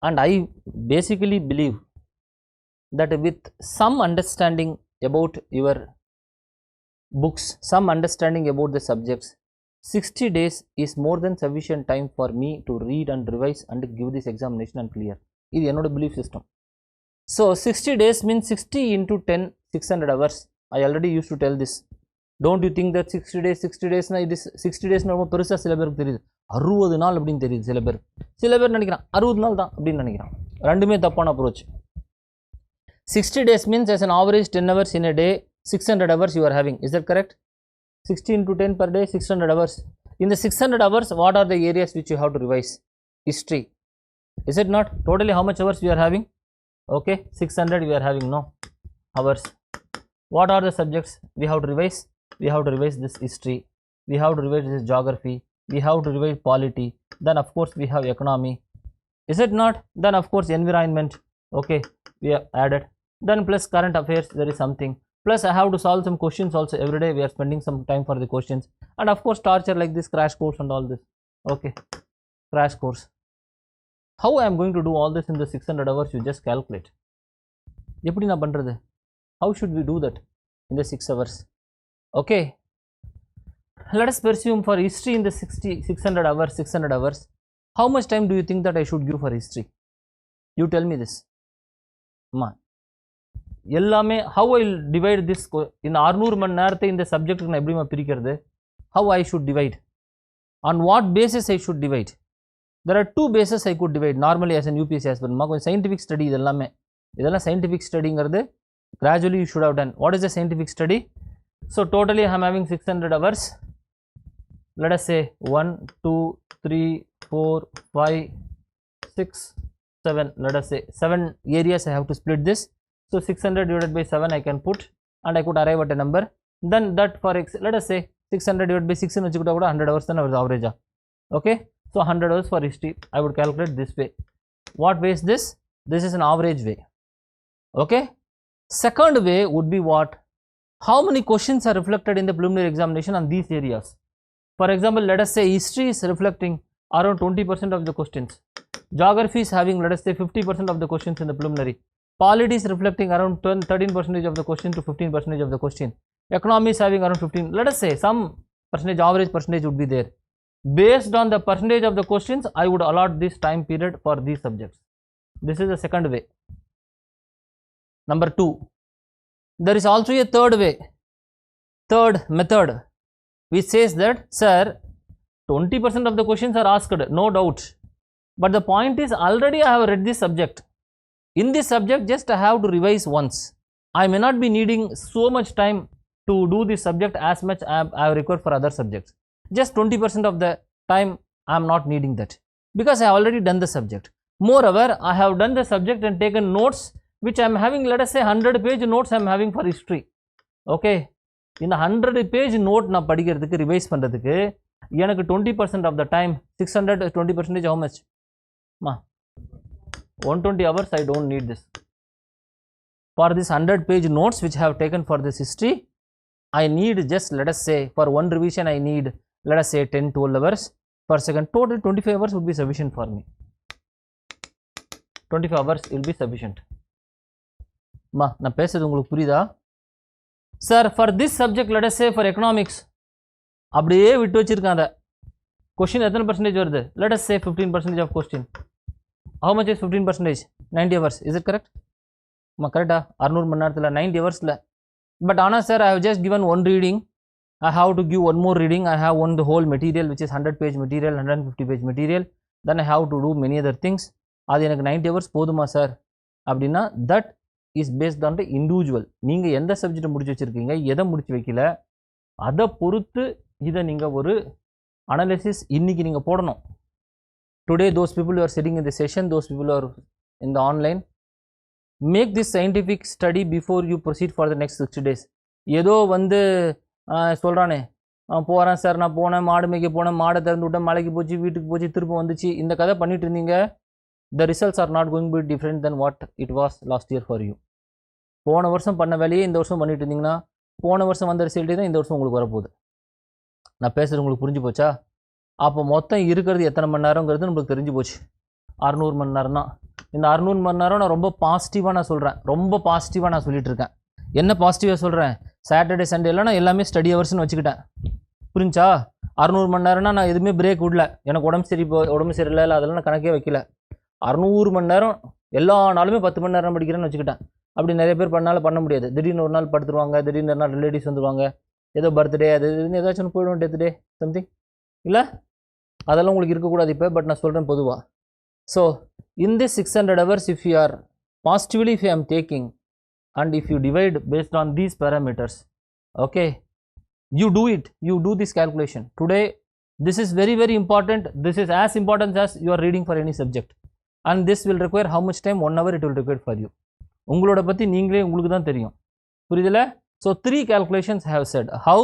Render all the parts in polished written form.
and I basically believe that with some understanding about your books, some understanding about the subjects, 60 days is more than sufficient time for me to read and revise and give this examination and clear. This is my belief system. So 60 days means 60 into 10, 600 hours. I already used to tell this. Don't you think that 60 days na this 60 days na perusa சில பேருக்கு தெரியுது 60 நாள் அப்படினு தெரியுது சில பேர் நினைக்கிறான் 60 நாள் தான் அப்படினு நினைக்கிறான் ரெண்டுமே தப்பான approach. 60 days means as an average 10 hours in a day, 600 hours you are having. Is that correct? 60 into 10 per day, 600 hours. In the 600 hours, what are the areas which you have to revise? History. Is it not? Totally how much hours we are having? Okay, 600 we are having, no hours. What are the subjects we have to revise? We have to revise this history, we have to revise this geography, we have to revise polity, then of course we have economy. Is it not? Then of course environment. Okay, we have added. Then plus current affairs, there is something. Plus I have to solve some questions also every day. We are spending some time for the questions, and of course torture like this crash course and all this. Okay, crash course. How I am going to do all this in the 600 hours? You just calculate. எப்படி நான் பண்றது? How should we do that in the 6 hours? Okay, let us presume for history in the 600 hours. How much time do you think that I should give for history? You tell me this. Ma, எல்லாமே how I will divide this in 600 மணி நேரத்தை இந்த சப்ஜெக்ட்டுக்கு நான் எப்படிமா பிரிக்கிறது? How I should divide? On what basis I should divide? There are two bases I could divide normally as an UPSC aspirant. கொஞ்சம் scientific study இதெல்லாம் scientific studyங்கிறது gradually you should have done. What is the scientific study? So totally I am having 600 hours. Let us say 1, 2, 3, 4, 5, 6, 7. Let us say 7 areas I have to split this. So 600 divided by 7 I can put, and I could arrive at a number. Then that for let us say 600 divided by 6 nu vechukita kuda 100 hours than our average. Okay, so 100 hours for history I would calculate this way. What way is this? This is an average way. Okay, second way would be what? How many questions are reflected in the preliminary examination on these areas? For example, let us say history is reflecting around 20% of the questions. Geography is having, let us say, 50% of the questions in the preliminary. Polity is reflecting around 13% of the question to 15% of the question. Economy is having around 15. Let us say some percentage, average percentage would be there. Based on the percentage of the questions, I would allot this time period for these subjects. This is the second way. Number 2. There is also a third way, third method, which says that, sir, 20% of the questions are asked, no doubt. But the point is, already I have read this subject. In this subject, just I have to revise once. I may not be needing so much time to do this subject as much I have required for other subjects. Just 20% of the time I am not needing that, because I have already done the subject. Moreover, I have done the subject and taken notes, which I am having, let us say 100-page notes I am having for history. Okay, in the 100-page note na படிக்கிறதுக்கு revise பண்றதுக்கு எனக்கு 20% of the time, 600 20% how much? Ma, 120 hours. I don't need this. For this 100-page notes which I have taken for this history, I need just, let us say, for one revision I need, let us say 10-12 hours per second. Total 25 hours would be sufficient for me. 25 hours will be sufficient. Ma, நான் பேசுறது உங்களுக்கு புரியுதா? Sir, for this subject, let us say for economics, அப்படியே விட்டு வச்சிருக்காங்க. Question எத்தனை percentage வருது? Let us say 15% of question. How much is 15%? 90 hours. Is it correct? Ma, correct? 600 மணி நேரத்துல 90 hours ல. But Anna sir, I have just given one reading. I have to give one more reading. I have the whole material, which is 100-page material, 150-page material. Then I have to do many other things. அது எனக்கு 90 hours போதுமா sir அப்படின்னா, that is based on the individual. நீங்க எந்த subject முடிச்சு வச்சிருக்கீங்க, எதை முடிச்சு வைக்கல, அதை பொறுத்து இதை நீங்க ஒரு அனாலிசிஸ் இன்னைக்கு நீங்க போடணும். Today those people who are sitting in the session, those people who are in the online, make this scientific study before you proceed for the next 60 days. ஏதோ வந்து சொல்றானே, போறேன் சார், நான் போனேன், மாடு மேய்க்க போனேன், மாடை திறந்து விட்டேன், மலைக்கு போச்சு, வீட்டுக்கு போச்சு, திரும்ப வந்துச்சு, இந்த கதை பண்ணிட்டு இருந்தீங்க. The results are not going to be different than what it was last year for you. போன வருஷம் பண்ண வேலையே இந்த வருஷம் பண்ணிட்டு இருந்தீங்கன்னா, போன வருஷம் வந்த ரிசல்ட்டே தான் இந்த வருஷம் உங்களுக்கு வரப்போகுது. நான் பேசுகிறது உங்களுக்கு புரிஞ்சு போச்சா? அப்போ மொத்தம் இருக்கிறது எத்தனை மணி நேரங்கிறது நம்மளுக்கு தெரிஞ்சு போச்சு. 600 மணி நேரம் தான். இந்த 600 மணி நேரம் நான் ரொம்ப பாசிட்டிவாக நான் சொல்கிறேன், ரொம்ப பாசிட்டிவாக நான் சொல்லிட்டு இருக்கேன். என்ன பாசிட்டிவாக சொல்கிறேன், சாட்டர்டே சண்டேலாம் நான் எல்லாமே ஸ்டடி ஹவர்ஸ்னு வச்சுக்கிட்டேன். புரிஞ்சா? 600 மணி நேரம்னா நான் எதுவுமே பிரேக் விடல. எனக்கு உடம்பு சரியில்லை இல்லை அதெல்லாம் நான் கணக்கே வைக்கல. 600 மணி நேரம் எல்லா நாளுமே 10 மணி நேரம் படிக்கிறேன்னு வச்சுக்கிட்டேன். அப்படி நிறைய பேர் பண்ண முடியாது. திடீர்னு ஒரு நாள் படுத்துருவாங்க, திடீர்னு ஒரு நாள் ரிலேட்டிவ்ஸ் வந்துடுவாங்க, ஏதோ பர்த்டே அது இதுன்னு ஏதாச்சும் ஒன்று போயிடும், டெத் டே சம்திங் இல்லை, அதெல்லாம் உங்களுக்கு இருக்கக்கூடாது இப்போ. பட் நான் சொல்கிறேன் பொதுவாக. So in this 600 hours, if you are positively, if you am taking and if you divide based on these parameters, okay, you do this calculation today. This is very very important. This is as important as you are reading for any subject, and this will require how much time? 1 hour it will require for you. உங்களோட பற்றி நீங்களே உங்களுக்கு தான் தெரியும். புரியுதுல? So 3 calculations I have said. How?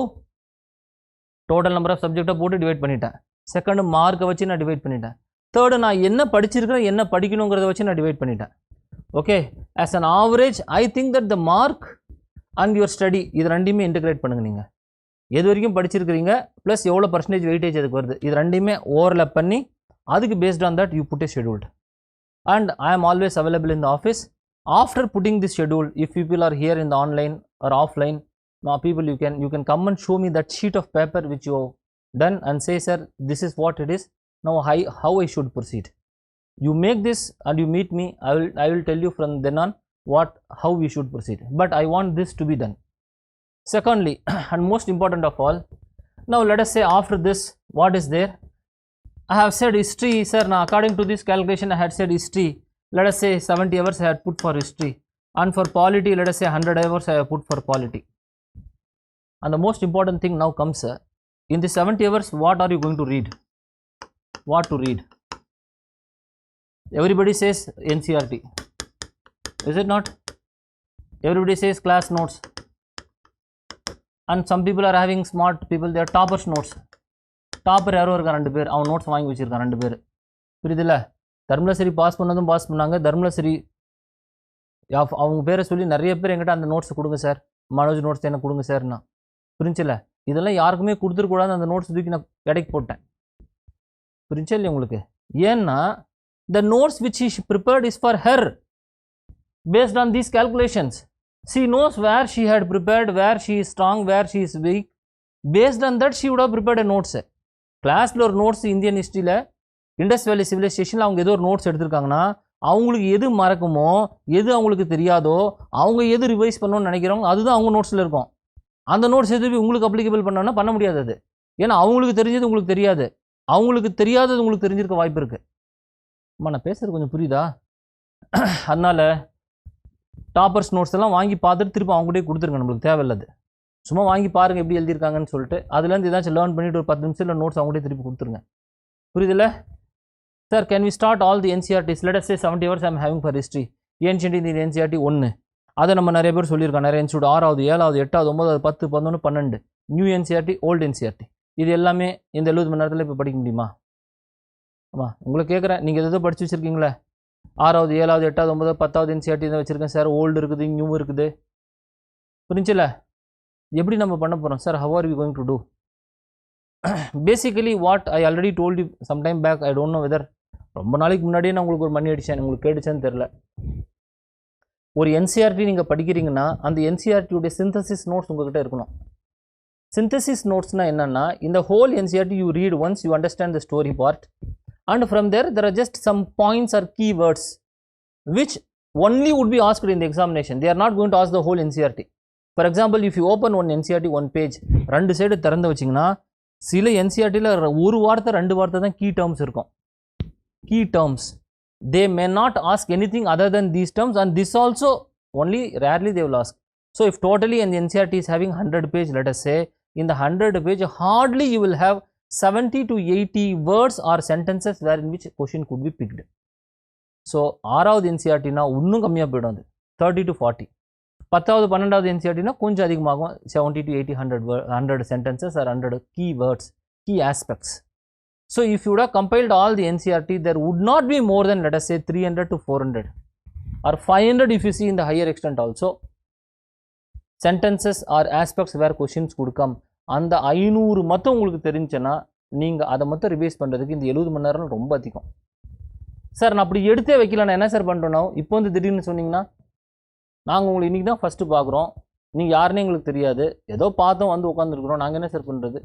Total number of சப்ஜெக்டை போட்டு divide பண்ணிட்டேன். செகண்ட் மார்க்கை வச்சு நான் டிவைட் பண்ணிட்டேன். தேர்டு நான் என்ன படிச்சிருக்கிறேன், என்ன படிக்கணுங்கிறத வச்சு நான் டிவைட் பண்ணிட்டேன். Okay, as an average I think that the mark and your study இது ரெண்டையுமே இன்டகிரேட் பண்ணுங்க. நீங்கள் எது வரைக்கும் படிச்சிருக்கிறீங்க ப்ளஸ் எவ்வளோ பர்சன்டேஜ் வெயிட்டேஜ் அதுக்கு வருது, இது ரெண்டையுமே ஓவர்லேப் பண்ணி அதுக்கு based on that you put a scheduled. And I am always available in the office. After putting this schedule, if people are here in the online or offline, now people you can come and show me that sheet of paper which you have done and say, sir, this is what it is. Now how I should proceed. You make this and you meet me. I will tell you from then on how we should proceed. But I want this to be done. Secondly, and most important of all, now let us say after this, what is there? I have said history, sir. Now according to this calculation, I had said history. Let us say 70 hours I had put for history, and for polity let us say 100 hours I have put for polity. And the most important thing now comes, in the 70 hours what are you going to read? What to read? Everybody says NCERT, is it not? Everybody says class notes, and some people are having smart people, they are toppers notes. Topper யாரோ இருக்கான் 2 பேர், அவன் notes வாங்கி வச்சிருக்கான் 2 பேர். புரியுதுல்ல? தர்மலசரி pass பண்ணதும் pass பண்ணாங்க. தர்மலசரி அவங்க பேரை சொல்லி நிறைய பேர் என்கிட்ட அந்த நோட்ஸ் கொடுங்க சார், மனோஜ் நோட்ஸ் எனக்கு கொடுங்க சார்னா. புரிஞ்சில்ல? இதெல்லாம் யாருக்குமே கொடுத்துருக்கூடாது. அந்த நோட்ஸ் தூக்கி நான் எடைக்கு போட்டேன். புரிஞ்சா இல்லையா உங்களுக்கு? ஏன்னா the notes which she prepared is for her based on these calculations. She knows where she had prepared, where she is strong, where she is weak. Based on that she would have prepared a notes. கிளாஸில் ஒரு notes Indian ஹிஸ்ட்ரியில் Indies வேலி சிவிலைசேஷனில் அவங்க ஏதோ ஒரு notes எடுத்திருக்காங்கன்னா அவங்களுக்கு எது மறக்குமோ, எது அவங்களுக்கு தெரியாதோ, அவங்க எது ரிவைஸ் பண்ணணும்னு நினைக்கிறோம் அதுதான் அவங்க நோட்ஸில் இருக்கும். அந்த நோட்ஸ் எதுவும் உங்களுக்கு அப்ளிகபிள் பண்ணோன்னா பண்ண முடியாது. அது ஏன்னா அவங்களுக்கு தெரிஞ்சது உங்களுக்கு தெரியாது, அவங்களுக்கு தெரியாதது உங்களுக்கு தெரிஞ்சிருக்க வாய்ப்பு இருக்குது. அம்மா நான் பேசுகிறது கொஞ்சம் புரியுதா? அதனால் டாப்பர்ஸ் நோட்ஸ் எல்லாம் வாங்கி பார்த்துட்டு திரும்ப அவங்ககிட்டே கொடுத்துருங்க. நம்மளுக்கு தேவையில்லாது. சும்மா வாங்கி பாருங்கள் எப்படி எழுதியிருக்காங்கன்னு சொல்லிட்டு அதுலேருந்து ஏதாச்சும் லேர்ன் பண்ணிவிட்டு ஒரு 10 நிமிஷத்தில் நோட்ஸ் அவங்ககிட்டே திருப்பி கொடுத்துருங்க. புரியுதுல்ல? Sir, can we start all the NCERTs? Let us say 70 hours I am having for history. Ancient Indian NCERT 1. அதை நம்ம நிறைய பேர் சொல்லியிருக்கோம். நிறைய இன்ஸ்டியூட் 6வது 7வது 8வது 9வது 10 11 12 நியூ NCERT ஓல்டு NCERT இது எல்லாமே இந்த 70 மணி நேரத்தில் இப்போ படிக்க முடியுமா? ஆமாம், உங்களை கேட்குறேன். நீங்கள் எதோ படித்து வச்சுருக்கீங்களே 6வது 7வது 8வது 9வது 10வது NCERT தான் வச்சுருக்கேன் சார். ஓல்டு இருக்குது, நியூ இருக்குது. புரிஞ்சில்ல? எப்படி நம்ம பண்ண போகிறோம் sir? how are we going to do? Basically what I already told you some time back, I don't know whether ரொம்ப நாளைக்கு முன்னாடியே நான் உங்களுக்கு ஒரு மணி அடித்தேன், உங்களுக்கு கேட்டுச்சேன்னு தெரில. ஒரு NCERT நீங்கள் படிக்கிறீங்கன்னா அந்த NCERTயுடைய சிந்தசிஸ் நோட்ஸ் உங்கள்கிட்ட இருக்கணும். சிந்தசிஸ் நோட்ஸ்னால் என்னென்னா, இந்த whole NCERT you read once, you understand the story part, and from there there are just some points or keywords which only would be asked in the examination. They are not going to ask the whole NCERT. For example, if you open one NCERT one page, 2 side திறந்து வச்சிங்கன்னா சில NCERTயில் ஒரு வார்த்தை 2 வார்த்தை தான் key terms இருக்கும். Key terms, they may not ask anything other than these terms, and this also only rarely they will ask. So if totally an NCERT is having 100 page, let us say, in the 100 page hardly you will have 70 to 80 words or sentences where in which question could be picked. So 6வது NCERT na இன்னும் கம்மியாக போய்டும். அது 30 to 40. 10வது 12வது NCERT na கொஞ்சம் அதிகமாகும், 70 to 80 100 sentences or 100 key words, key aspects. So if you would have compiled all the NCERT, there would not be more than, let us say, 300 to 400 or 500 if you see in the higher extent also, sentences or aspects where questions could come. அந்த 500 மட்டும் உங்களுக்கு தெரிஞ்சுன்னா நீங்கள் அதை மட்டும் revise பண்ணுறதுக்கு இந்த 70 மணி நேரம் ரொம்ப அதிகம். சார் நான் அப்படி எடுத்தே வைக்கல, நான் என்ன சார் பண்ணுறோம்? இப்போ வந்து திடீர்னு சொன்னீங்கன்னா, நாங்கள் உங்களை இன்றைக்கி தான் ஃபஸ்ட்டு பார்க்குறோம், நீங்கள் யாருன்னே எங்களுக்கு தெரியாது, ஏதோ பார்த்தோம் வந்து உட்காந்துருக்குறோம், நாங்கள் என்ன சார் பண்ணுறது?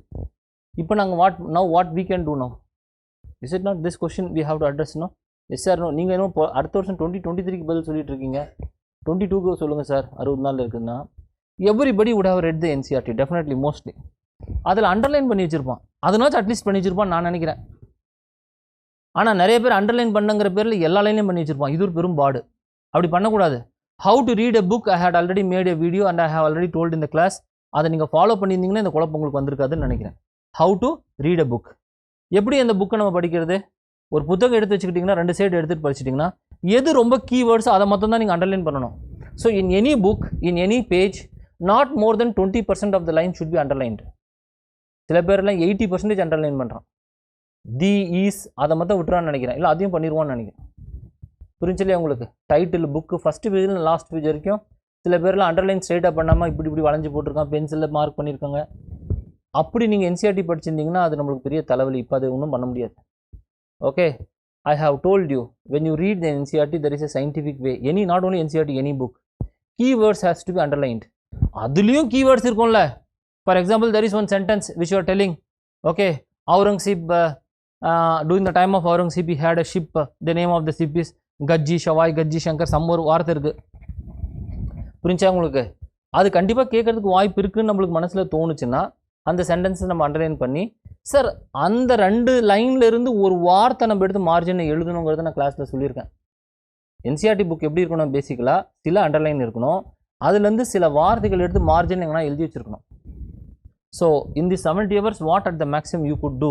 இப்போ நாங்கள் what we can do now? Is it not this question we have to address? No? Yes sir. No. நீங்கள் என்ன அடுத்த வருஷம் 2023க்கு பதில் சொல்லிட்டு இருக்கீங்க, 22க்கு சொல்லுங்கள் சார், 60 நாள் இருக்குதுன்னா. Everybody would have read the NCERT definitely, mostly. அதில் அண்டர்லைன் பண்ணி வச்சுருப்பான், அதனாச்சும் அட்லீஸ்ட் பண்ணி வச்சுருப்பான் நான் நினைக்கிறேன். ஆனால் நிறைய பேர் அண்டர்லைன் பண்ணுங்கிற பேரில் எல்லா லைன்லையும் பண்ணி வச்சுருப்பான். இது ஒரு பெரும் பாடு. அப்படி பண்ணக்கூடாது. How to read a book, I had already made a video and I have already told in the class. அதை நீங்கள் ஃபாலோ பண்ணியிருந்தீங்கன்னா இந்த குழப்பம் உங்களுக்கு வந்திருக்காதுன்னு நினைக்கிறேன். How to read a book, எப்படி அந்த புக்கை நம்ம படிக்கிறது? ஒரு புத்தகம் எடுத்து வச்சுக்கிட்டிங்கன்னா 2 சைடு எடுத்துகிட்டு படிச்சிட்டிங்கன்னா எது ரொம்ப கீவேர்ட்ஸ் அதை மட்டும் தான் நீங்கள் அண்டர்லைன் பண்ணணும். So in any book, in any page, not more then 20% of the line should be underlined. சில பேர்லாம் 80% அண்டர்லைன் பண்ணுறான். தி ஈஸ் அதை மட்டும் விட்டுறான்னு நினைக்கிறேன், இல்லை அதையும் பண்ணிடுவான்னு நினைக்கிறேன். புரிஞ்சலையே உங்களுக்கு? டைட்டில் புக்கு ஃபஸ்ட்டு பேஜில் லாஸ்ட் பேஜ் வரைக்கும் சில பேர்லாம் அண்டர்லைன் ஸ்ட்ரைட்டாக பண்ணாமல் இப்படி வளைஞ்சு போட்டிருக்கான், பென்சிலில் மார்க் பண்ணியிருக்காங்க. அப்படி நீங்கள் என்சிஆர்டி படிச்சிருந்தீங்கன்னா அது நம்மளுக்கு பெரிய தலைவலி. இப்போ அது ஒன்றும் பண்ண முடியாது. Okay, I have told you, when you read the NCERT there is a scientific way. Not only NCERT, any book, keywords has to be underlined. அதுலேயும் கீவேர்ட்ஸ் இருக்கும்ல. For example, there is one sentence which you are telling, okay, Aurangzeb, during the time of Aurangzeb, he had a ship, the name of the ship is Gajji Shawai, Gajji Shankar, some ஒரு வார்த்தை இருக்குது. புரிஞ்சா உங்களுக்கு? அது கண்டிப்பாக கேட்கறதுக்கு வாய்ப்பு இருக்குன்னு நம்மளுக்கு மனசில் தோணுச்சுன்னா அந்த சென்டென்ஸை நம்ம அண்டர்லைன் பண்ணி, சார் அந்த 2 லைனில் இருந்து ஒரு வார்த்தை நம்ம எடுத்து மார்ஜினை எழுதணுங்கிறத நான் கிளாஸில் சொல்லியிருக்கேன். என்சிஆர்டி புக் எப்படி இருக்கணும்? பேசிக்கலாக சில அண்டர்லைன் இருக்கணும், அதுலேருந்து சில வார்த்தைகள் எடுத்து மார்ஜின் எங்கன்னா எழுதி வச்சுருக்கணும். So in the 70 hours, what at the maximum you could do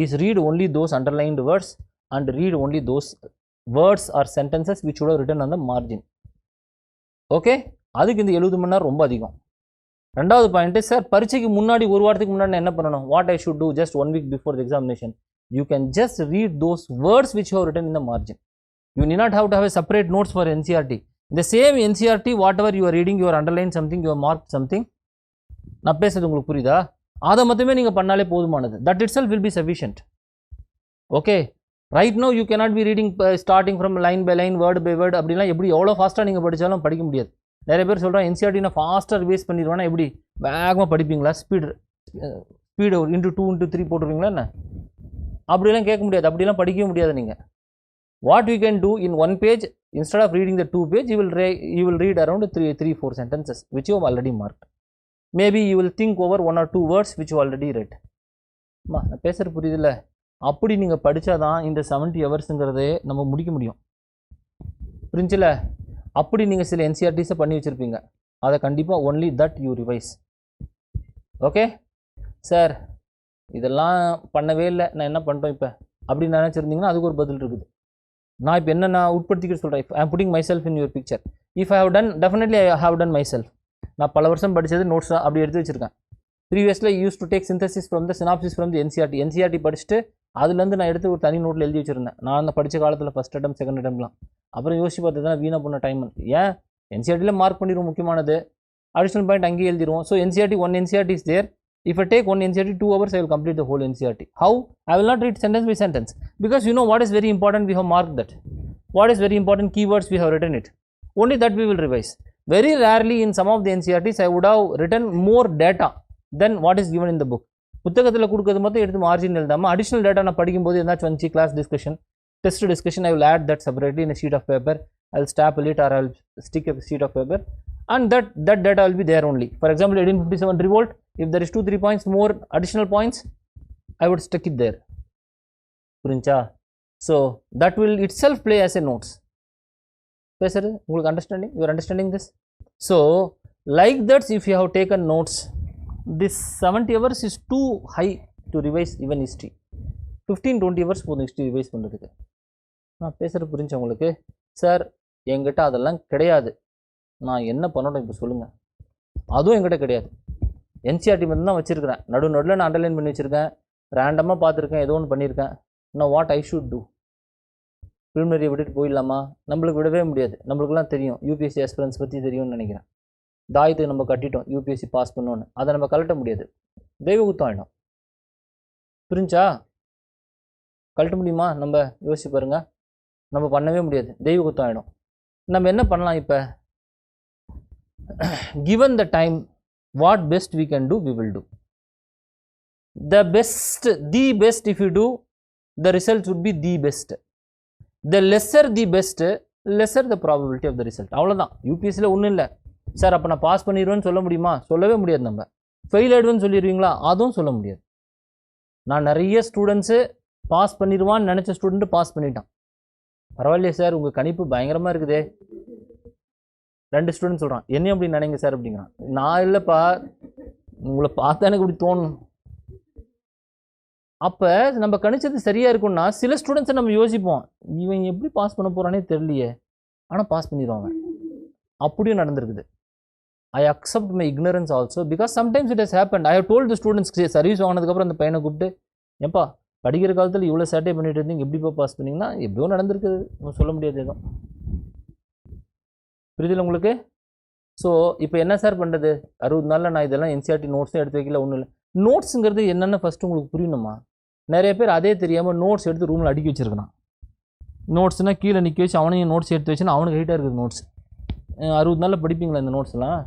is read only those underlined words and read only those words or sentences which would have written on the margin. Okay, அதுக்கு இந்த 70 மணி நேரம் ரொம்ப அதிகம். ரெண்டாவது point, sir பரீட்சைக்கு முன்னாடி ஒரு வாரத்துக்கு முன்னாடி என்ன பண்ணணும்? What I should do just 1 week before the examination? You can just read those words which you have written in the margin. You need not have to have a separate notes for NCERT. In the same NCERT, whatever you are reading, you are underlined something, you are marked something. நான் பேசுறது உங்களுக்கு புரியுதா? அதை மட்டுமே நீங்கள் பண்ணாலே போதுமானது. That itself will be sufficient. Okay, right no you cannot be reading starting from line by line, word by word. அப்படிலாம் எப்படி எவ்வளோ ஃபாஸ்ட்டாக நீங்கள் படித்தாலும் படிக்க முடியாது. நிறைய பேர் சொல்கிறேன் என்சிஆர்டி நான் ஃபாஸ்ட்டாக ரிவைஸ் பண்ணிடுவேன்னா எப்படி வேகமாக படிப்பீங்களா? ஸ்பீடு இன்ட்டு 2 இன்ட்டு 3 போட்டுருவீங்களா என்ன? அப்படிலாம் கேட்க முடியாது, அப்படிலாம் படிக்கவே முடியாது நீங்கள். What you can do in 1 page, instead of reading the 2 page, you will read around 3-4 sentences which you have already marked. Maybe you will think over 1 or 2 words which you already read. நான் பேசுகிறது புரியுதில்ல? அப்படி நீங்கள் படித்தா தான் இந்த 70 ஹவர்ஸுங்கிறதே நம்ம முடிக்க முடியும். புரிஞ்சில்ல? அப்படி நீங்கள் சில என்சிஆர்டிஸை பண்ணி வச்சுருப்பீங்க, அதை கண்டிப்பாக only that you revise. Okay sir, இதெல்லாம் பண்ணவே இல்லை, நான் என்ன பண்ணுறேன் இப்போ அப்படின்னு நினச்சிருந்தீங்கன்னா அதுக்கு ஒரு பதில் இருக்குது. நான் இப்போ என்ன நான் உட்படுத்திக்கிட்டு சொல்கிறேன், I am putting myself in your picture. If I have done, definitely I have done myself. நான் பல வருஷம் படித்தது நோட்ஸ் அப்படி எடுத்து வச்சுருக்கேன். ப்ரீவியஸில் used to take synthesis from the synopsis from the NCERT படிச்சுட்டு அதுலேருந்து நான் எடுத்து ஒரு தனி நோட்டில் எழுதி வச்சுருந்தேன். நான் அந்த படித்த காலத்தில் ஃபஸ்ட் அட்டம் செகண்ட் அட்டம்லாம். அப்புறம் யோசிச்சு பார்த்து தான் வீணாக பண்ண டைம். ஏன் என்சிஆர்டியில் மார்க் பண்ணிடுவோம், முக்கியமானது அடிஷனல் பாயிண்ட் அங்கேயே எழுதிடுவோம். So NCERT 1 NCERT is there. If I take 1 NCERT 2 hours, I will complete the whole NCERT. How? I will not read sentence by sentence, because you know what is very important, we have marked that. What is very important keywords, we have written it. Only that we will revise. Very rarely in some of the NCERTs I would have written more data than what is given in the book. புத்தகத்தில் கொடுக்கறது மட்டும் எடுத்து margin எழுதாமல் additional data நான் படிக்கும்போது ஏதாச்சும் வந்துச்சு, class discussion, test discussion, I will add that separately in a sheet of paper. I will staple it or I will stick a sheet of paper, and that data will be there only. For example, 1857 revolt, if there is 2-3 points more additional points, I would stick it there. புரிஞ்சா? So that will itself play as a notes. பேசுறது உங்களுக்கு understanding, you are understanding this? So like that, if you have taken notes, this 70 hours is too high to revise even history. 15-20 hours போதும் history revise பண்ணுறதுக்கு. நான் பேசுகிறது புரிஞ்சு உங்களுக்கு? Sir என்கிட்ட அதெல்லாம் கிடையாது, நான் என்ன பண்ணணும் இப்போ சொல்லுங்கள்? அதுவும் என்கிட்ட கிடையாது. என்சிஆர்டி மட்டும் தான் வச்சுருக்கிறேன், நடுவில் நான் அண்டர்லைன் பண்ணி வச்சுருக்கேன், ரேண்டமாக பார்த்துருக்கேன், ஏதோ ஒன்று பண்ணியிருக்கேன். நான் வாட் ஐ ஷுட் டூ? ப்ரிலிமினரியை விட்டுட்டு போயிடலாமா? நம்மளுக்கு விடவே முடியாது. நம்மளுக்குலாம் தெரியும், யூபிஎஸ்சி ஆஸ்பிரன்ஸ் பற்றி தெரியும்னு நினைக்கிறேன். தாயத்தை நம்ம கட்டிட்டோம் யூபிஎஸ்சி பாஸ் பண்ணோன்னு, அதை நம்ம கழட்ட முடியாது, தெய்வ குத்தம் ஆகிடும். புரிஞ்சா? கழட்ட முடியுமா? நம்ம யோசிச்சு பாருங்கள். நம்ம பண்ணவே முடியாது, தெய்வ குத்தம் ஆகிடும். நம்ம என்ன பண்ணலாம்? இப்போ given the time, what best we can do, we will do the best. If you do, the result would be the best. The lesser the best, lesser the probability of the result. அவ்வளோதான். யூபிஎஸ்சியில் ஒன்றும் இல்லை sir. அப்போ நான் pass பண்ணிடுவேன்னு சொல்ல முடியுமா? சொல்லவே முடியாது. நம்ம ஃபெயில் ஆகிடுவேன்னு சொல்லிடுவீங்களா? அதுவும் சொல்ல முடியாது. நான் நிறைய ஸ்டூடெண்ட்ஸு பாஸ் பண்ணிடுவான்னு நினச்ச ஸ்டூடெண்ட்டு பாஸ் பண்ணிட்டான். பரவாயில்லையே சார், உங்கள் கணிப்பு பயங்கரமாக இருக்குதே. 2 ஸ்டூடெண்ட் சொல்கிறான், என்னையும் அப்படி நினைங்க சார் அப்படிங்கிறான். நான் இல்லைப்பா, உங்களை பார்த்தா எனக்கு இப்படி தோணும். அப்போ நம்ம கணிச்சது சரியாக இருக்கும்னா சில ஸ்டூடெண்ட்ஸை நம்ம யோசிப்போம், இவன் எப்படி பாஸ் பண்ண போகிறானே தெரியலையே, ஆனால் பாஸ் பண்ணிடுவாங்க. அப்படியும் நடந்திருக்குது. I accept my ignorance also because sometimes it has happened. I have told the students, service வாங்கினதுக்கப்புறம் அந்த பையனை கூப்பிட்டு, ஏப்பா படிக்கிற காலத்தில் இவ்வளோ சேட்டை பண்ணிட்டு இருந்தீங்க, எப்படிப்பா பாஸ் பண்ணிங்கன்னா, எப்படியோ நடந்திருக்குது, நம்ம சொல்ல முடியாது எதுவும். புரியுதில்ல உங்களுக்கு? ஸோ இப்போ என்ன சார் பண்ணுறது? 60 நாளில் நான் இதெல்லாம் என்சிஆர்டி நோட்ஸும் எடுத்து வைக்கல, ஒன்றும் இல்லை. நோட்ஸுங்கிறது என்னென்ன ஃபஸ்ட்டு உங்களுக்கு புரியணுமா? நிறைய பேர் அதே தெரியாமல் நோட்ஸ் எடுத்து ரூமில் அடுக்கி வச்சுருக்கான். நோட்ஸ்னால் கீழே நிற்க வச்சு அவனையும் நோட்ஸ் எடுத்து வச்சுன்னா அவனுக்கு ஹைட்டாக இருக்குது நோட்ஸ். 60 நாளில் படிப்பீங்களா இந்த நோட்ஸ்லாம்?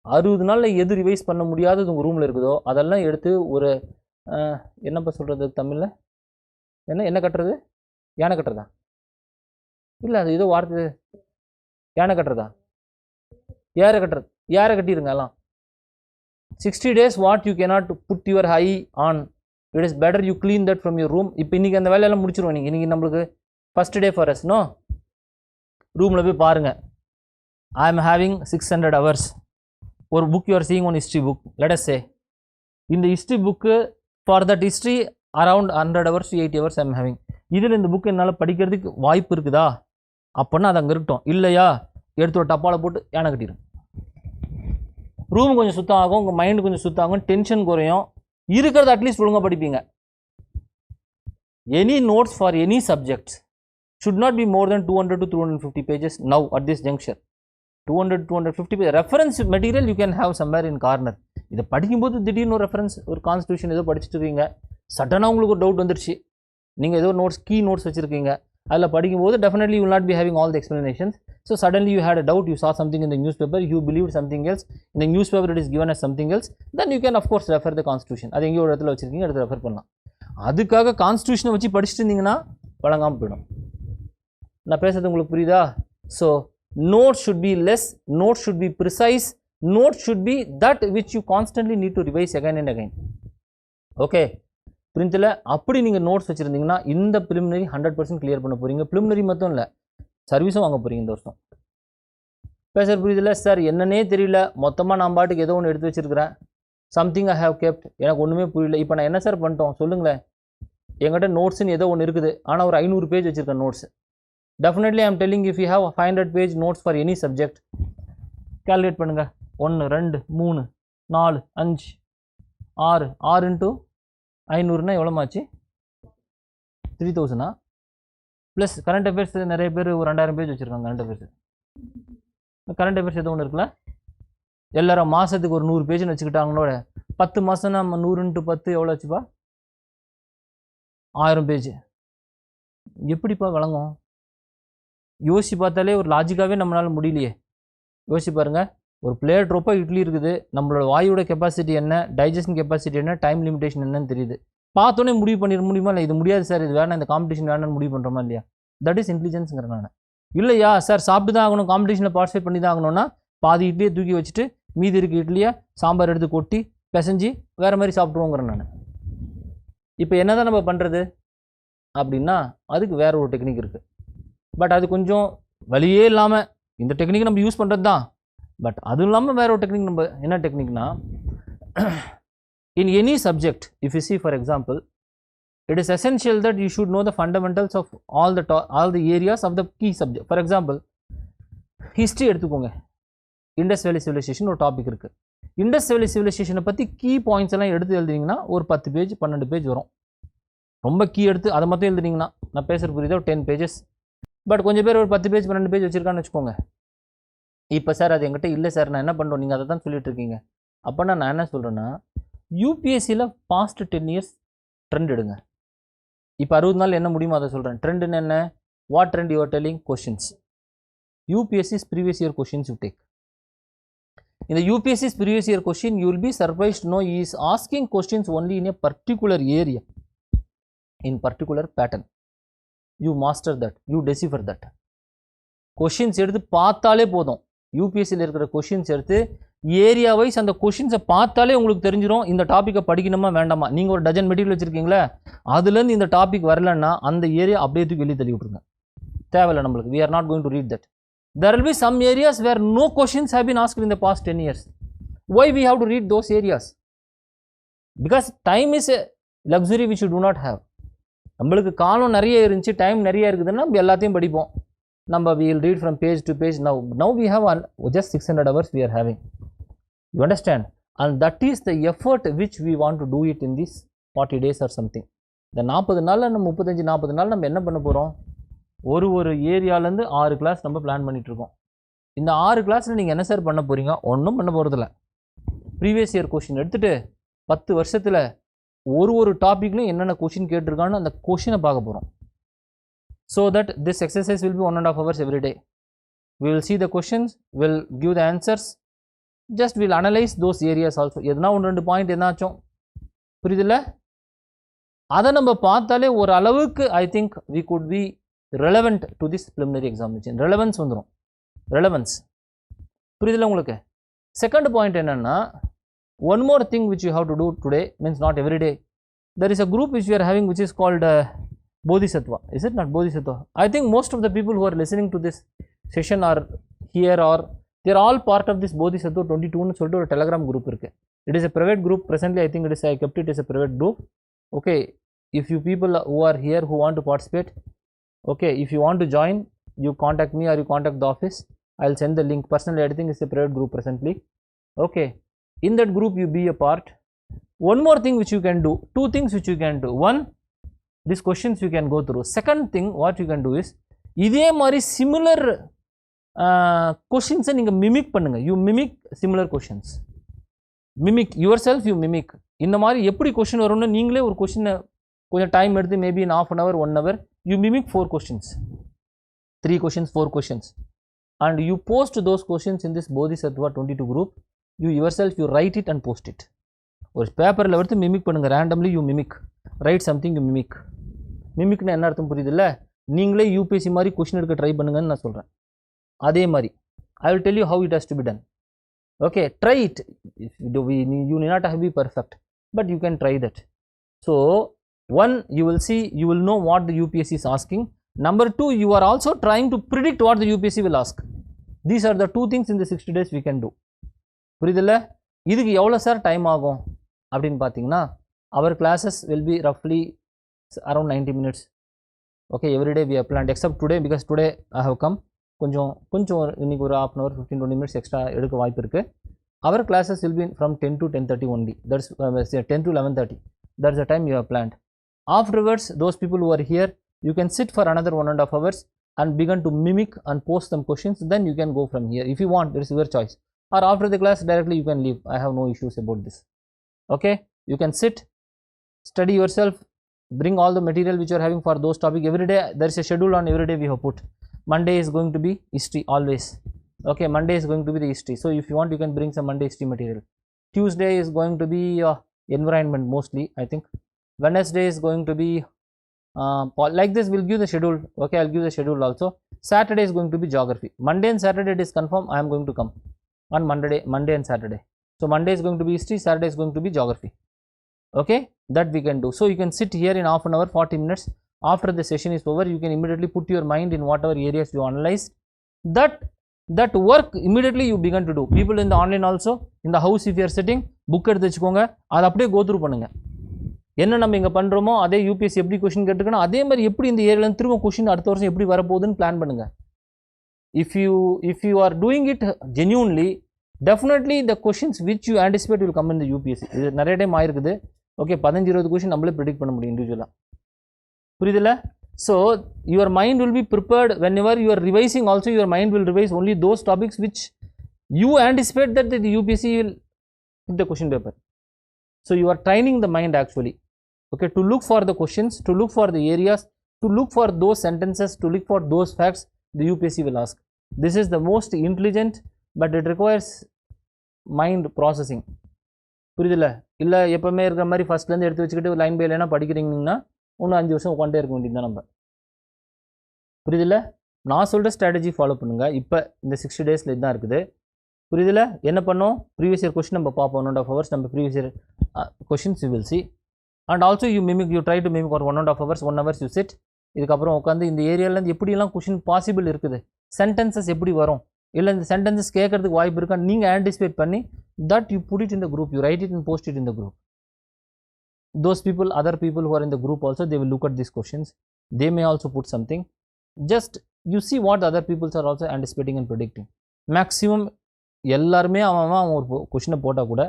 60 நாளில் எது ரிவைஸ் பண்ண முடியாதது உங்கள் ரூமில் இருக்குதோ அதெல்லாம் எடுத்து ஒரு என்னப்பா சொல்கிறது தமிழில், என்ன கட்டுறது? யானை கட்டுறதா? இல்லை, அது ஏதோ வார்த்தை. யானை கட்டுறதா? யாரை கட்டுறது? யாரை கட்டிடுங்க எல்லாம். 60 days what you cannot put your eye on, it is better you clean that from your room. இப்போ இன்றைக்கி அந்த வேலையெல்லாம் முடிச்சிருவோம். இன்றைக்கி நம்மளுக்கு first day for us. No, ரூமில் போய் பாருங்கள். I am having 600 hours. ஒரு book you are seeing one history book, let us say. இந்த history book for that history around 100 hours to 80 hours I am having. இதில் இந்த book என்னால் படிக்கிறதுக்கு வாய்ப்பு இருக்குதா? அப்படின்னா அது அங்கே இருக்கட்டும். இல்லையா, எடுத்து ஒரு டப்பாவில் போட்டு யானை கட்டிடும். ரூம் கொஞ்சம் சுத்தம் ஆகும், உங்கள் மைண்டு கொஞ்சம் சுத்தம் ஆகும், டென்ஷன் குறையும், இருக்கிறது அட்லீஸ்ட் ஒழுங்காக படிப்பீங்க. Any notes for any subjects should not be more than 200 to 250 pages now at this juncture. 200 250 pages reference material you can have somewhere in corner. இதை படிக்கும்போது திடீர்னு ஒரு ரெஃபரன்ஸ், ஒரு கான்ஸ்டியூஷன் ஏதோ படிச்சுட்டு இருக்கீங்க, சடனாக உங்களுக்கு ஒரு டவுட் வந்துருச்சு, நீங்கள் ஏதோ நோட்ஸ் கீ நோட்ஸ் வச்சுருக்கீங்க, அதில் படிக்கும்போது definitely you will not be having all the explanations. So suddenly you had a doubt, you saw something in the newspaper, you believed something else, in the newspaper it is given as something else, then you can of course refer the constitution. அது எங்கேயோ ஒரு இடத்துல வச்சுருக்கீங்க, எடுத்து refer பண்ணலாம். அதுக்காக கான்ஸ்டியூஷனை வச்சு படிச்சுட்டு இருந்தீங்கன்னா வழங்காமல் போயிடும். நான் பேசுறது உங்களுக்கு புரியுதா? So notes should be less, notes should be precise, notes should be that which you constantly need to revise again and again. Okay, புரிஞ்சல? அப்படி நீங்கள் நோட்ஸ் வச்சுருந்தீங்கன்னா இந்த ப்ரிலிமினரி 100% கிளியர் பண்ண போகிறீங்க. ப்ரிலிமினரி மட்டும் இல்லை, சர்வீஸும் வாங்க போகிறீங்க இந்த வருஷம். பேசுகிற புரியுதில்ல? சார் என்னன்னே தெரியல, மொத்தமாக நான் பாட்டுக்கு ஏதோ ஒன்று எடுத்து வச்சுருக்கிறேன், சம்திங் ஐ ஹேவ் கெப்ட், எனக்கு ஒன்றுமே புரியல. இப்போ நான் என்ன சார் பண்ணிட்டோம் சொல்லுங்களேன். என்கிட்ட நோட்ஸ்ன்னு ஏதோ ஒன்று இருக்குது, ஆனால் ஒரு 500 பேஜ் வச்சுருக்கேன் notes. Definitely I am telling you, if you have 500 page notes for any subject, calculate பண்ணுங்க. 1 2 3 4 5 6 6 into 500 எவ்வளோமாச்சு? 3000. ப்ளஸ் கரண்ட் அஃபேர்ஸ் நிறைய பேர் ஒரு 2000 பேஜ் வச்சுருக்காங்க. கரண்ட் அஃபேர்ஸ் எதுவும் ஒன்று இருக்குல்ல, எல்லாரும் மாதத்துக்கு ஒரு 100 பேஜ்னு வச்சுக்கிட்டாங்களோட 10 மாதம்னா 100 into 10 எவ்வளோ வச்சுப்பா? 1000 பேஜ். எப்படிப்பா வழங்கும்? யோசிச்சு பார்த்தாலே ஒரு லாஜிக்காகவே நம்மளால் முடியலையே. யோசிச்சு பாருங்கள், ஒரு பிளேட் ரொம்ப இட்லி இருக்குது, நம்மளோட வாயோட கெப்பாசிட்டி என்ன, டைஜஷன் கெப்பாசிட்டி என்ன, டைம் லிமிடேஷன் என்னன்னு தெரியுது. பார்த்தோன்னே முடிவு பண்ணிட முடியுமா? இல்லை இது முடியாது சார், இது வேணாம், இந்த காம்படிஷன் வேணாம்னு முடிவு பண்ணுறோமா இல்லையா? தட் இஸ் இன்டெலிஜென்ஸுங்கிறேன் நான். இல்லையா சார், சாப்பிட்டு தான் ஆகணும், காம்படிஷனில் பார்ட்டிசிபேட் பண்ணி தான் ஆகணும்னா பாதி இட்லியை தூக்கி வச்சுட்டு மீதி இருக்க இட்லியை சாம்பார் எடுத்து கொட்டி பிசைஞ்சு வேறு மாதிரி சாப்பிட்ருவோங்கிறேன் நான். இப்போ என்ன தான் நம்ம பண்ணுறது அப்படின்னா அதுக்கு வேறு ஒரு டெக்னிக் இருக்குது. பட் அது கொஞ்சம் வழியே இல்லாமல் இந்த டெக்னிக் நம்ம யூஸ் பண்ணுறது தான். பட் அதுவும் இல்லாமல் வேறு ஒரு டெக்னிக். நம்ம என்ன டெக்னிக்னா, in any subject if you see for example, it is essential that you should know the fundamentals of all the areas of the key subject. For example history எடுத்துக்கோங்க. இண்டஸ் வேலி சிவிலைசேஷன் ஒரு topic இருக்குது. Indus valley சிவிலைசேஷனை பற்றி key points எல்லாம் எடுத்து எழுதுனீங்கன்னா ஒரு 10 page 12 page வரும். ரொம்ப கீ எடுத்து அதை மட்டும் எழுதுனீங்கன்னா, நான் பேசுகிற புரியுதோ, 10 pages. பட் கொஞ்சம் பேர் ஒரு 10 பேஜ் 12 பேஜ் வச்சுருக்கான்னு வச்சுக்கோங்க. இப்போ சார் அது என்கிட்ட இல்லை சார், நான் என்ன பண்ணுறோம், நீங்கள் அதை தான் சொல்லிட்டு இருக்கீங்க. அப்போனா நான் என்ன சொல்கிறேன்னா, யூபிஎஸ்சியில் பாஸ்ட் 10 years ட்ரெண்ட் எடுங்க. இப்போ 60 நாள் என்ன முடியுமோ அதை சொல்கிறேன். ட்ரெண்டுன்னு என்ன? What trend you are telling? Questions. UPSC's previous year questions you take. In the UPSC's previous year question, you will be surprised to know he is asking questions only in a particular area, in particular pattern. You master that, you decipher that. Questions எடுத்து பார்த்தாலே போதும். UPSCயில் இருக்கிற questions எடுத்து area wise அந்த கொஷின்ஸை பார்த்தாலே உங்களுக்கு தெரிஞ்சிடும் இந்த டாப்பிக்கை படிக்கணுமா வேண்டாமா. நீங்கள் ஒரு டஜன் மெட்டீரியல் வச்சுருக்கீங்களே, அதுலேருந்து இந்த டாபிக் வரலன்னா அந்த ஏரியா அப்படியே தூக்கி வெளியே தள்ளி விட்ருங்க, தேவையில்லை நம்மளுக்கு. We are not going to read that. There will be some areas where no questions have been asked in the past 10 years. Why we have to read those areas? Because time is a luxury which you do not have. நம்மளுக்கு காலம் நிறைய இருந்துச்சு, time நிறைய இருக்குதுன்னா நம்ம எல்லாத்தையும் படிப்போம். நம்ம we will read from page to page. Now we have just 600 hours we are having. You understand? And that is the effort which we want to do it in this 40 days or something. இந்த 40 நாளில் நம்ம 35-40 நாள் நம்ம என்ன பண்ண போகிறோம்? ஒரு ஏரியாலேருந்து 6 class நம்ம பிளான் பண்ணிகிட்ருக்கோம். இந்த 6 கிளாஸில் நீங்கள் என்ன சார் பண்ண போகிறீங்க? ஒன்றும் பண்ண போகிறதில்ல. ப்ரீவியஸ் இயர் கொஷின் எடுத்துகிட்டு 10 வருஷத்தில் ஒரு டாப்பிக்லையும் என்னென்ன கொஷின் கேட்டிருக்கான்னு அந்த கொஷினை பார்க்க போகிறோம். So that this exercise will be 1.5 hours every day. We will see the questions, will give the answers, just we'll analyze those areas also. எதுனா 1-2 பாயிண்ட் என்னாச்சும் புரியுதில்ல, அதை நம்ம பார்த்தாலே ஒரு அளவுக்கு I think we could be relevant to this preliminary examination. Relevance வந்துடும், relevance புரியுதில்ல உங்களுக்கு. Second point என்னன்னா, one more thing which you have to do today, means not every day. There is a group which we are having which is called Bodhisattva. Is it not Bodhisattva? I think most of the people who are listening to this session are here, or they are all part of this Bodhisattva 22 னு சொல்லிட்டு ஒரு Telegram group இருக்குது. It is a private group presently. I think I kept it as a private group. Okay, if you people who are here who want to participate, okay, if you want to join, you contact me or you contact the office. I'll send the link. Personally, I think it's a private group presently. Okay, in that group you be a part. One more thing which you can do, two things which you can do. One, these questions you can go through. Second thing what you can do is, இதே மாதிரி similar questions நீங்கள் mimic பண்ணுங்க. You mimic similar questions. Mimic yourself, you mimic. இந்த மாதிரி எப்படி question வரும்னு நீங்களே ஒரு கொஸ்டினை கொஞ்சம் டைம் எடுத்து maybe in half an hour 1 hour you mimic 4 questions, 3 questions, 4 questions, and you post those questions in this Bodhisattva 22 group. You yourself, you write it and post it. ஒரு பேப்பரில் எடுத்து மிமிக் பண்ணுங்கள். randomly you mimic, write something, you mimic. மிமிக்னா என்ன அர்த்தம் புரியுதில்ல? நீங்களே UPSC மாதிரி question எடுக்க try பண்ணுங்கன்னு நான் சொல்கிறேன். அதே மாதிரி I will tell you how it has to be done. Okay, try it. You need not have to be perfect, but you can try that. So one, you will see, you will know what the UPSC is asking. Number 2, you are also trying to predict what the UPSC will ask. These are the 2 things in the 60 days we can do. புரியுதில்ல? இதுக்கு எவ்வளோ sir time ஆகும் அப்படின்னு பார்த்தீங்கன்னா, our classes will be roughly around 90 minutes. Okay, every day we have planned, except today, because today I have come. கொஞ்சம் இன்னைக்கு ஒரு half an hour 15-20 minutes extra எடுக்க வாய்ப்பு இருக்குது. Our classes will be from 10 to 10:30 only. That's 10 to 11:30. That's the time you have planned. Afterwards, those people who are here, you can sit for another 1.5 hours and begin to mimic and post some questions. Then you can go from here if you want. It is your choice. Or after the class directly you can leave. I have no issues about this. Okay, you can sit, study yourself, bring all the material which you are having for those topics. Every day there is a schedule on every day we have put. Monday is going to be history always. Okay, Monday is going to be the history. So if you want, you can bring some Monday history material. Tuesday is going to be environment mostly, I think. Wednesday is going to be like this. We'll give the schedule. Okay, I'll give the schedule also. Saturday is going to be geography. Monday and Saturday it is confirmed I am going to come on Monday and Saturday. So Monday is going to be history, Saturday is going to be geography. Okay, that we can do. So you can sit here in half an hour, 40 minutes. After the session is over, you can immediately put your mind in whatever areas you analyzed. That work immediately you begin to do. People in the online also, in the house if you are sitting, book எடுத்து வச்சுக்கோங்க, அதை அப்படியே go through பண்ணுங்க. என்ன நம்ம இங்கே பண்ணுறோமோ அதே யூபிஎஸ்சி எப்படி கொஷின் கேட்டுக்கணும், அதே மாதிரி எப்படி இந்த ஏரியாவில் திரும்ப கொஷின் அடுத்த வருஷம் எப்படி வரப்போகுதுன்னு பிளான் பண்ணுங்க. If you are doing it genuinely, definitely the questions which you anticipate will come in the UPSC. இது நிறைய டைம் ஆயிருக்குது. ஓகே, 15-20 கொஷின் நம்மளே ப்ரிடிக்ட் பண்ண முடியும் இண்டிவிஜுவலாக. புரியுதில்ல? So your mind will be prepared. Whenever you are revising also, your mind will revise only those topics which you anticipate that the UPSC will put the question paper. So you are training the mind actually. Okay, to look for the questions, to look for the areas, to look for those sentences, to look for those facts the UPSC will ask. This is the most intelligent, but it requires mind processing. புரியுதுல? இல்லை எப்போவுமே இருக்கிற மாதிரி ஃபஸ்ட்லேருந்து எடுத்து வச்சுக்கிட்டு line by லைனாக படிக்கிறீங்கன்னா இன்னும் 5 வருஷம் உட்காண்டே இருக்க வேண்டியது தான் நம்ம. புரியுதுல? நான் சொல்கிற ஸ்ட்ராட்டஜி ஃபாலோ பண்ணுங்கள். இப்போ இந்த 60 டேஸில் இதுதான் இருக்குது. புரியுதுல? என்ன பண்ணோம்? ப்ரீவியஸ் இயர் கொஸ்டின் நம்ம பார்ப்போம். 1.5 hours நம்ம previous year questions you will see. And also you try to mimic ஒரு 1.5 hours 1 hours யூ சிட். இதுக்கப்புறம் உட்காந்து இந்த ஏரியாவிலேருந்து எப்படிலாம் கொஸ்டின் பாசிபிள் இருக்குது, சென்டென்சஸ் எப்படி வரும், இல்லை இந்த சென்டென்சஸ் கேட்கறதுக்கு வாய்ப்பு இருக்கான்னு நீங்கள் ஆன்டிசிபேட் பண்ணி that you put it in the group, you write it and post it in the group. Those people, other people who are in the group also, they will look at these questions. They may also put something. Just you see what other people are also anticipating and predicting. Maximum எல்லாருமே அவன் ஒரு கொஷினை போட்டால் கூட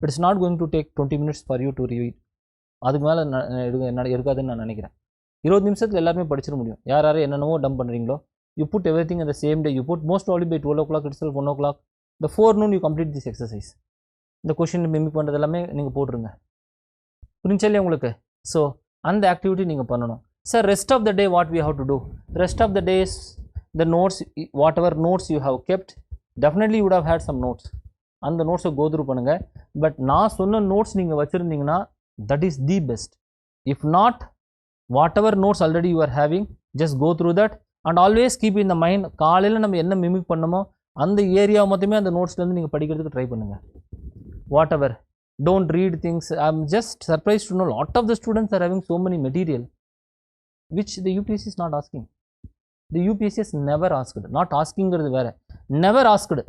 it's not going to take 20 minutes for you to review. அதுக்கு மேலே எடுக்காதுன்னு நான் நினைக்கிறேன். 20 நிமிஷத்தில் எல்லாருமே படிச்சிட முடியும். யார் யார் என்னென்னவோ டம்ப் பண்ணுறீங்களோ, யூ புட் எவ்ரி திங் அந்த same day, you put mostly by 12 o'clock itself 1 o'clock the 4 noon you complete this exercise. இந்த கொஷின் மிமிக் பண்ணுறது எல்லாமே நீங்கள் போட்டுருங்க. புரிஞ்சல்லையா உங்களுக்கு? ஸோ அந்த ஆக்டிவிட்டி நீங்கள் பண்ணணும். Sir rest of the day what we have to do? Rest of the days the notes, whatever notes you have kept, definitely you'd have had some notes. அந்த நோட்ஸை கோ த்ரூ பண்ணுங்கள். But நான் சொன்ன notes நீங்கள் வச்சுருந்தீங்கன்னா that is the best. If not, whatever notes already you are having, just go through that and always keep in the mind. காலையில் நம்ம என்ன மிமிக் பண்ணமோ அந்த ஏரியா மொத்தமே அந்த நோட்ஸ்லேருந்து நீங்கள் படிக்கிறதுக்கு ட்ரை பண்ணுங்கள். Whatever, don't read things. I am just surprise to know lot of the students are having so many material which the UPSC is not asking. The UPSC is never asked. not asking-ங்கிறது வேறு, never asked.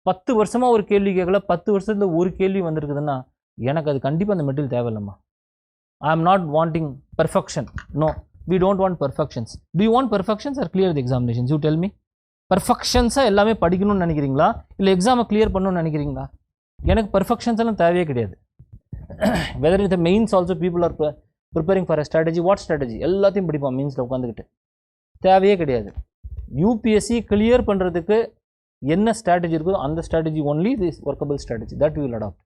10 வருஷமாக ஒரு கேள்வி கேட்கல, 10 வருஷத்தில் ஒரு கேள்வி வந்திருக்குதுன்னா எனக்கு அது கண்டிப்பாக அந்த material தேவையில்லைம்மா. I am not wanting perfection. No, we don't want perfections. Do you want perfections or clear the examinations? You tell me. பர்ஃபெக்ஷன்ஸாக எல்லாமே படிக்கணும்னு நினைக்கிறீங்களா, இல்லை எக்ஸாமை கிளியர் பண்ணணும்னு நினைக்கிறீங்களா? எனக்கு பர்ஃபெக்ஷன்ஸ் எல்லாம் தேவையே கிடையாது. Whether in the mains also people are preparing for a strategy. What strategy? எல்லாத்தையும் படிப்பான் மெயின்ஸில் உட்காந்துக்கிட்டு. தேவையே கிடையாது. யூபிஎஸ்சி கிளியர் பண்ணுறதுக்கு என்ன ஸ்ட்ராட்டஜி இருக்குதோ அந்த strategy only this workable strategy that we will adopt.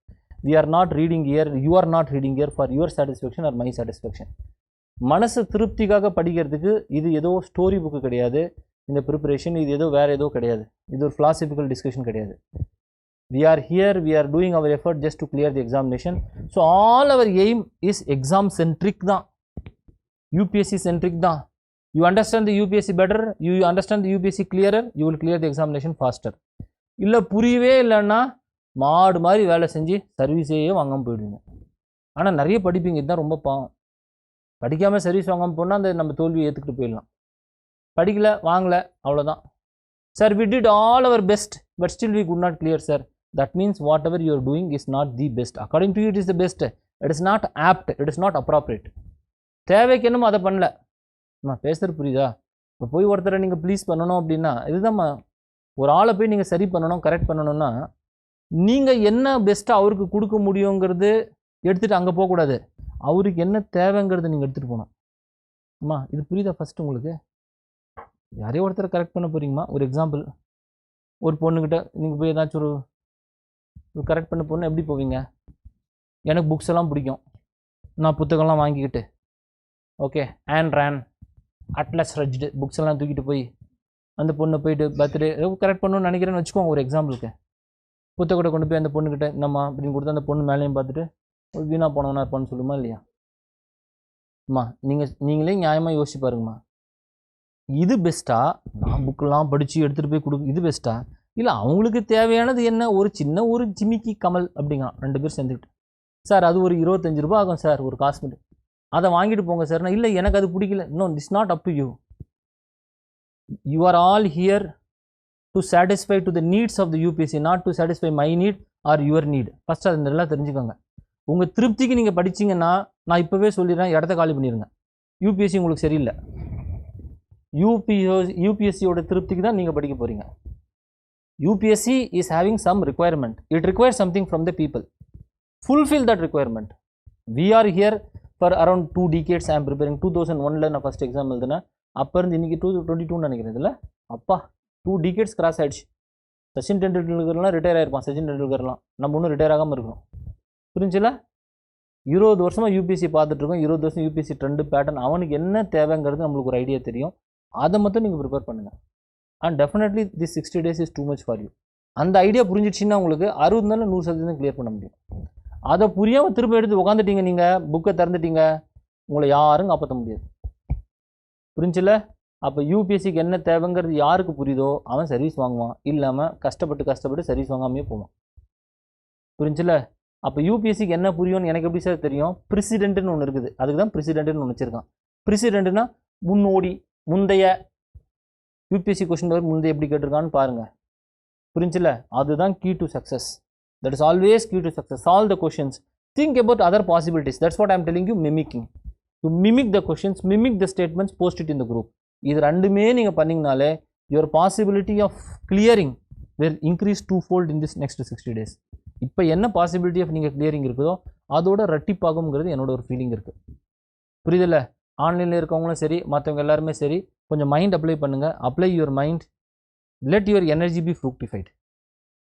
We are not reading here, you are not reading here for your satisfaction or my satisfaction. மனசு திருப்திக்காக படிக்கிறதுக்கு இது ஏதோ ஸ்டோரி புக்கு கிடையாது. இந்த ப்ரிப்பரேஷன் இது ஏதோ வேறு ஏதோ கிடையாது. இது ஒரு ஃபிலாசபிக்கல் டிஸ்கஷன் கிடையாது. we are here, we are doing our effort just to clear the examination. So all our aim is exam centric தான், UPSC centric தான். You understand the UPSC better, you understand the UPSC clearer, you will clear the examination faster. இல்லை புரியவே இல்லைன்னா மாடு மாதிரி வேலை செஞ்சு சர்வீஸே வாங்காமல் போயிடுவீங்க. ஆனால் நிறைய படிப்பீங்க, இதுதான் ரொம்ப பாவம். படிக்காமல் சர்வீஸ் வாங்காமல் போனால் அந்த நம்ம தோல்வியை ஏற்றுக்கிட்டு போயிடலாம். படிக்கல, வாங்கலை, அவ்வளோதான். Sir we did all our best but still we could not clear sir. That means whatever you are doing is not the best. According to you it is the best. It is not apt, it is not appropriate. தேவைக்கு என்னமோ அதை பண்ணல. பேசுறது புரியுதா? இப்போ போய் ஒருத்தரை நீங்கள் ப்ளீஸ் பண்ணணும் அப்படின்னா இதுதான்மா. ஒரு ஆளை போய் நீங்கள் சரி பண்ணணும், கரெக்ட் பண்ணணும்னா நீங்கள் என்ன பெஸ்ட்டாக அவருக்கு கொடுக்க முடியுங்கிறது எடுத்துகிட்டு அங்கே போகக்கூடாது. அவருக்கு என்ன தேவைங்கிறது நீங்கள் எடுத்துகிட்டு போகணும். அம்மா இது புரியுதா? ஃபஸ்ட்டு உங்களுக்கு யாரையோ ஒருத்தரை கரெக்ட் பண்ண போகிறீங்கம்மா. ஒரு எக்ஸாம்பிள், ஒரு பொண்ணுக்கிட்ட நீங்கள் போய் ஏதாச்சும் ஒரு கரெக்ட் பண்ண போனால் எப்படி போவீங்க? எனக்கு புக்ஸ் எல்லாம் பிடிக்கும், நான் புத்தகம்லாம் வாங்கிக்கிட்டு ஓகே ஆன் ரேன் அட்லஸ் ரஜ்டு புக்ஸ் எல்லாம் தூக்கிட்டு போய் அந்த பொண்ணை போயிட்டு பர்த்டே கரெக்ட் பண்ணணும்னு நினைக்கிறேன்னு வச்சுக்கோங்க. ஒரு எக்ஸாம்பிளுக்கு புத்தகத்தை கொண்டு போய் அந்த பொண்ணுக்கிட்ட என்னம்மா அப்படின்னு கொடுத்து அந்த பொண்ணு மேலேயும் பார்த்துட்டு வீணாக போனவனா இருப்பான்னு சொல்லுமா இல்லையா? அம்மா நீங்களே நியாயமாக யோசிச்சு பாருங்கம்மா. இது பெஸ்ட்டா, நான் புக்கெல்லாம் படித்து எடுத்துகிட்டு போய் கொடுக்கு இது பெஸ்ட்டா, இல்லை அவங்களுக்கு தேவையானது என்ன, ஒரு சின்ன ஒரு ஜிமிக்கி கமல் அப்படிங்க 2 பேர் சேர்ந்துக்கிட்டு சார் அது ஒரு 25 ரூபா ஆகும் சார் ஒரு காஸ்மெட்டிக், அதை வாங்கிட்டு போங்க சார்னா இல்லை எனக்கு அது பிடிக்கல. No, it's not up to you. You are all here to satisfy to the needs of the UPSC, not to satisfy my need or your need. First அது நல்லா தெரிஞ்சுக்கோங்க. உங்கள் திருப்திக்கு நீங்கள் படிச்சிங்கன்னா நான் இப்போவே சொல்லிடுறேன், இடத்த காலி பண்ணிடுங்க. யூபிஎஸ்சி உங்களுக்கு சரியில்லை. யூபிஎஸ்சியோட திருப்திக்கு தான் நீங்கள் படிக்க போகிறீங்க. UPSC is having some requirement. It requires something from the people. Fulfill that requirement. We are here for around 2 decades. I am preparing 2001 நான் ஃபஸ்ட் எக்ஸாம் எழுதுனேன். அப்போ இருந்து இன்றைக்கி 2022 நினைக்கிறேன். இதில் அப்பா 2 decades கிராஸ் ஆகிடுச்சு. சச்சின் டெண்டுல்கர்லாம் ரிட்டையர் ஆகிருப்பான். சச்சின் டெண்டுல்கர்லாம் நம்ம ஒன்றும் ரிட்டையர் ஆகாமல் இருக்கணும். புரிஞ்சுல? 20 வருஷமாக யூபிஎஸ்சி பார்த்துட்ருக்கோம், 20 வருஷம் யூபிஎஸ்சி ட்ரெண்டு பேட்டர்ன், அவனுக்கு என்ன தேவைங்கிறது நம்மளுக்கு ஒரு ஐடியா தெரியும். அதை மட்டும் நீங்கள் ப்ரிப்பேர் பண்ணுங்கள். And definitely this 60 days is too much for you. அந்த ஐடியா புரிஞ்சிடுச்சின்னா உங்களுக்கு 60 நாளில் 100% கிளியர் பண்ண முடியும். அதை புரியாமல் திரும்ப எடுத்து உட்காந்துட்டீங்க, நீங்கள் புக்கை திறந்துட்டீங்க, உங்களை யாரும் காப்பாற்ற முடியாது. புரிஞ்சில்ல? அப்போ யூபிஎஸ்சிக்கு என்ன தேவைங்கிறது யாருக்கு புரியுதோ அவன் சர்வீஸ் வாங்குவான், இல்லாமல் கஷ்டப்பட்டு சர்வீஸ் வாங்காமே போவான். புரிஞ்சில்ல? அப்போ யூபிஎஸ்சிக்கு என்ன புரியும்னு எனக்கு எப்படி சார் தெரியும்? ப்ரெசிடென்ட்னு ஒன்று இருக்குது, அதுக்கு தான் ப்ரெசிடென்ட்னு ஒன்று வச்சுருக்கான். ப்ரெசிடென்ட்னா முன்னோடி, முந்தைய யூபிஎஸ்சி கொஸ்டின் பேப்பர் முந்தைய எப்படி கேட்டிருக்கான்னு பாருங்கள். புரிஞ்சில்ல? அதுதான் key to success. That is always key to success. Solve the questions, think about other possibilities. That's what I am telling you. Mimicking, to mimic the questions, mimic the statements, post it in the group. இது ரெண்டுமே நீங்கள் பண்ணிங்கனாலே your possibility of clearing will increase 2-fold in this next 60 days. இப்போ என்ன possibility of நீங்கள் clearing இருக்குதோ அதோட ரெட்டிப்பாகுங்கிறது என்னோட ஒரு ஃபீலிங் இருக்குது. புரியுதில்ல? ஆன்லைனில் இருக்கவங்களும் சரி, மற்றவங்க எல்லாருமே சரி, கொஞ்சம் மைண்ட் அப்ளை பண்ணுங்கள். Apply your mind, let your energy be fructified.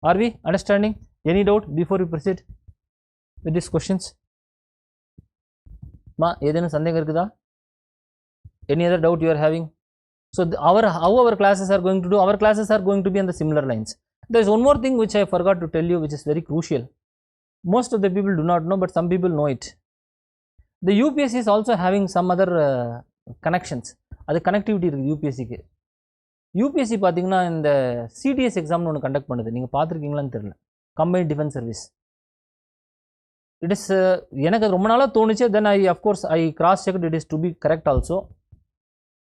Are we understanding? Any doubt before you proceed with this questions? ஏதேனும் சந்தேகம் இருக்குதா? Any other doubt you are having? So how our classes are going to do? Our classes are going to be on the similar lines. There is one more thing which I forgot to tell you, which is very crucial. Most of the people do not know, but some people know it. The UPSC is also having some other connections. அது connectivity இருக்குது யூபிஎஸ்சிக்கு. UPSC பார்த்தீங்கன்னா இந்த CTS எக்ஸாம்னு ஒன்று conduct பண்ணுது. நீங்கள் பார்த்துருக்கீங்களான்னு தெரியல. Combined defence service. It is எனக்கு அது ரொம்ப நாளாக தோணுச்சு. Then I cross checked, it is to be correct also.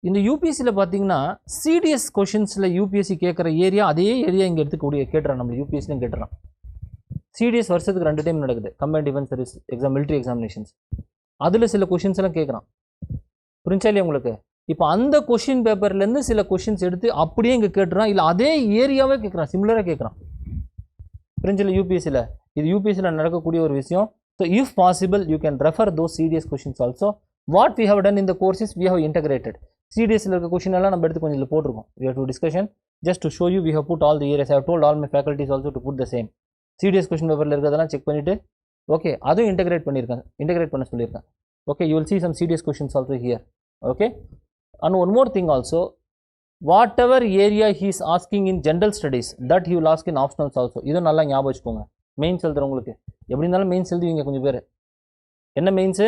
இந்த யூபிஎஸ்சியில் பார்த்தீங்கன்னா சிடிஎஸ் கொஷின்ஸில் யூபிஎஸ்சி கேட்குற ஏரியா அதே ஏரியா இங்கே எடுத்துக்கூடிய கேட்டுறான். நம்ம யூபிஎஸ்சியும் கேட்டுறான். சிடிஎஸ் வருஷத்துக்கு 2 டைம் நடக்குது, combined defence service exam, military examinations. அதில் சில கொஷின்ஸ் எல்லாம் கேட்குறான். புரிஞ்சா இல்லையா உங்களுக்கு? இப்போ அந்த கொஷின் பேப்பர்லேருந்து சில கொஷின்ஸ் எடுத்து அப்படியே இங்கே கேட்டுறான், இல்லை அதே ஏரியாவே கேட்குறான், சிமிலராக கேட்குறான். புரிஞ்சில்ல? யூபிஎஸ்சியில் இது யூபிஎஸ்சியில் நடக்கக்கூடிய ஒரு விஷயம். So if possible you can refer those CDS questions also. What we have done in the course we have integrated. சிடிஎஸ்ல இருக்க கொஷின் எல்லாம் நம்ம எடுத்து கொஞ்சம் இதில் போட்டிருக்கோம். We have to discussion just to show you we have put all the areas. I have told all my faculties also to put the same. CTS question பேப்பரில் இருக்கிறதெல்லாம் செக் பண்ணிவிட்டு ஓகே அதுவும் இன்டகிரேட் பண்ண சொல்லியிருக்கேன். Okay, you will see some CDS questions also here. Okay, and one more thing also, whatever area he is asking in general studies, that he will ask in optionals also. இது நல்லா ஞாபகம் வச்சுக்கோங்க. Mains எழுதுறவங்களுக்கு எப்படி இருந்தாலும் mains எழுதுவீங்க கொஞ்சம் பேர். என்ன மெயின்ஸு?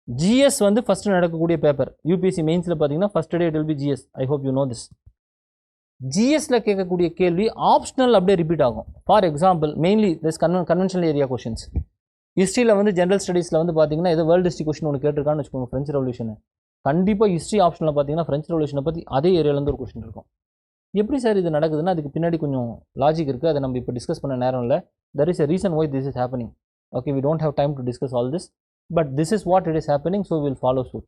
ஜிஎஸ் வந்து ஃபஸ்ட்டு நடக்கக்கூடிய பேப்பர். யூபிஎஸ்சி மெயின்ஸில் பார்த்தீங்கன்னா first day it will be GS. I hope you know this. ஜிஎஸ்ல கேட்கக்கூடிய கேள்வி ஆப்ஷனல் அப்படியே ரிப்பீட் ஆகும். For example, mainly this conventional area questions. ஹிஸ்ட்ரியில் வந்து ஜென்ரல் ஸ்டடீஸில் வந்து பார்த்தீங்கன்னா ஏதோ வேர்ல்டு ஹிஸ்ட்ரி கொஷின் ஒன்று கேட்டிருக்கான்னு வச்சுக்கோங்க, ஃப்ரெஞ்ச் ரெவல்யூஷன். கண்டிப்பாக ஹிஸ்ட்ரி ஆப்ஷனில் பார்த்தீங்கன்னா ஃப்ரெஞ்ச் ரெவல்யூஷனை பற்றி அதே ஏரியாவிலேருந்து ஒரு கொஷின் இருக்கும். எப்படி சார் இது நடக்குதுன்னா அதுக்கு பின்னாடி கொஞ்சம் லாஜிக் இருக்குது. அதை நம்ம இப்போ டிஸ்கஸ் பண்ண நேரம் இல்லை. There is a reason why this is happening. Okay, we don't have time to discuss all this, but this is what it is happening, so we will follow suit.